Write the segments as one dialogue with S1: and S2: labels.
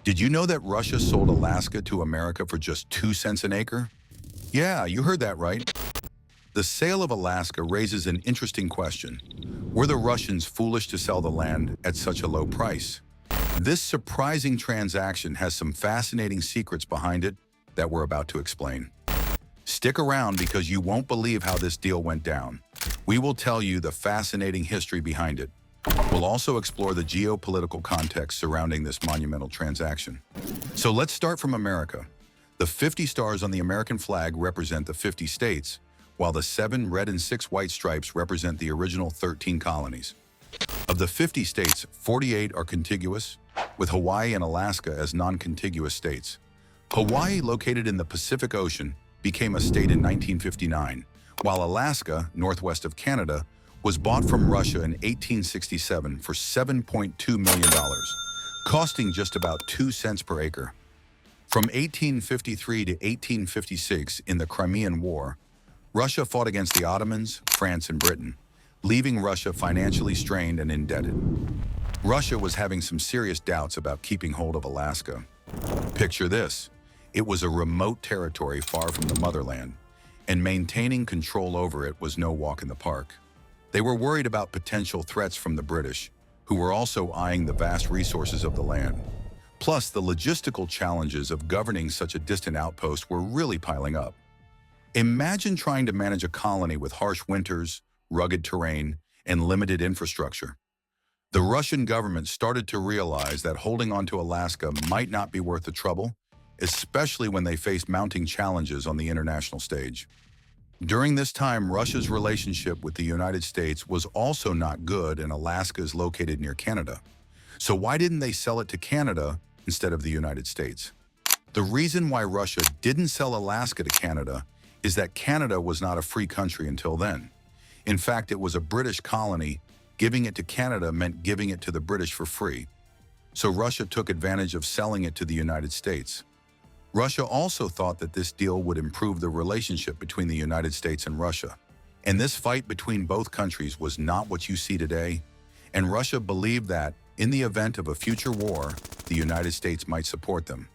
S1: Did you know that Russia sold Alaska to America for just 2 cents an acre? Yeah, you heard that right. The sale of Alaska raises an interesting question. Were the Russians foolish to sell the land at such a low price? This surprising transaction has some fascinating secrets behind it that we're about to explain. Stick around because you won't believe how this deal went down. We will tell you the fascinating history behind it. We'll also explore the geopolitical context surrounding this monumental transaction. So let's start from America. The 50 stars on the American flag represent the 50 states, while the 7 red and 6 white stripes represent the original 13 colonies. Of the 50 states, 48 are contiguous, with Hawaii and Alaska as non-contiguous states. Hawaii, located in the Pacific Ocean, became a state in 1959, while Alaska, northwest of Canada, was bought from Russia in 1867 for $7.2 million, costing just about 2 cents per acre. From 1853 to 1856, in the Crimean War, Russia fought against the Ottomans, France, and Britain, leaving Russia financially strained and indebted. Russia was having some serious doubts about keeping hold of Alaska. Picture this. It was a remote territory far from the motherland, and maintaining control over it was no walk in the park. They were worried about potential threats from the British, who were also eyeing the vast resources of the land. Plus, the logistical challenges of governing such a distant outpost were really piling up. Imagine trying to manage a colony with harsh winters, rugged terrain, and limited infrastructure. The Russian government started to realize that holding onto Alaska might not be worth the trouble, especially when they faced mounting challenges on the international stage. During this time, Russia's relationship with the United States was also not good, and Alaska is located near Canada. So why didn't they sell it to Canada instead of the United States? The reason why Russia didn't sell Alaska to Canada is that Canada was not a free country until then. In fact, it was a British colony. Giving it to Canada meant giving it to the British for free. So Russia took advantage of selling it to the United States. Russia also thought that this deal would improve the relationship between the United States and Russia. And this fight between both countries was not what you see today. And Russia believed that, in the event of a future war, the United States might support them.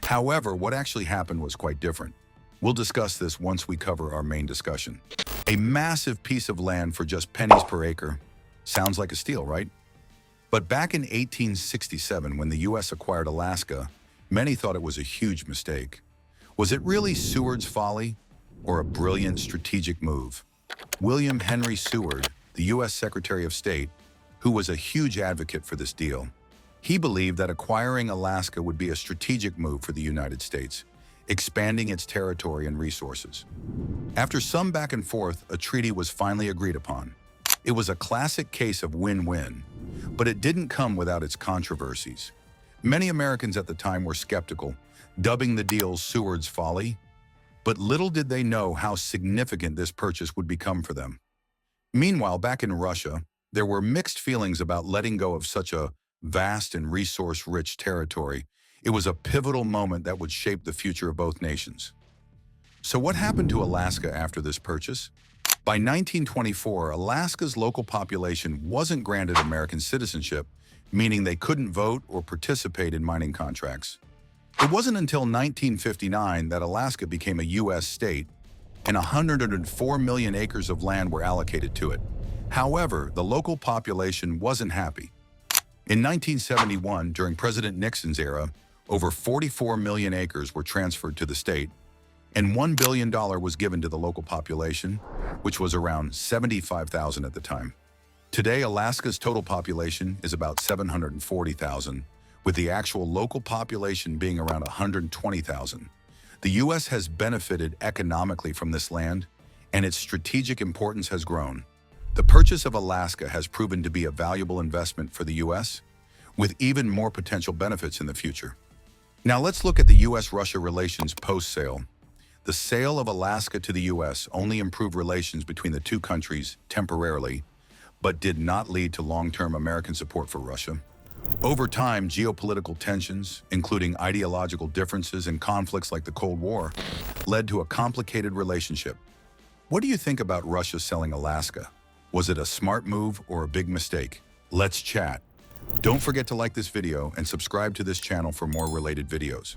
S1: However, what actually happened was quite different. We'll discuss this once we cover our main discussion. A massive piece of land for just pennies per acre. Sounds like a steal, right? But back in 1867, when the U.S. acquired Alaska, many thought it was a huge mistake. Was it really Seward's folly, or a brilliant strategic move? William Henry Seward, the U.S. Secretary of State, who was a huge advocate for this deal, he believed that acquiring Alaska would be a strategic move for the United States, expanding its territory and resources. After some back and forth, a treaty was finally agreed upon. It was a classic case of win-win, but it didn't come without its controversies. Many Americans at the time were skeptical, dubbing the deal Seward's Folly, but little did they know how significant this purchase would become for them. Meanwhile, back in Russia, there were mixed feelings about letting go of such a vast and resource-rich territory. It was a pivotal moment that would shape the future of both nations. So what happened to Alaska after this purchase? By 1924, Alaska's local population wasn't granted American citizenship, meaning they couldn't vote or participate in mining contracts. It wasn't until 1959 that Alaska became a U.S. state, and 104 million acres of land were allocated to it. However, the local population wasn't happy. In 1971, during President Nixon's era, over 44 million acres were transferred to the state, and $1 billion was given to the local population, which was around 75,000 at the time. Today, Alaska's total population is about 740,000, with the actual local population being around 120,000. The U.S. has benefited economically from this land, and its strategic importance has grown. The purchase of Alaska has proven to be a valuable investment for the U.S., with even more potential benefits in the future. Now let's look at the U.S.-Russia relations post-sale. The sale of Alaska to the U.S. only improved relations between the two countries temporarily, but did not lead to long-term American support for Russia. Over time, geopolitical tensions, including ideological differences and conflicts like the Cold War, led to a complicated relationship. What do you think about Russia selling Alaska? Was it a smart move or a big mistake? Let's chat. Don't forget to like this video and subscribe to this channel for more related videos.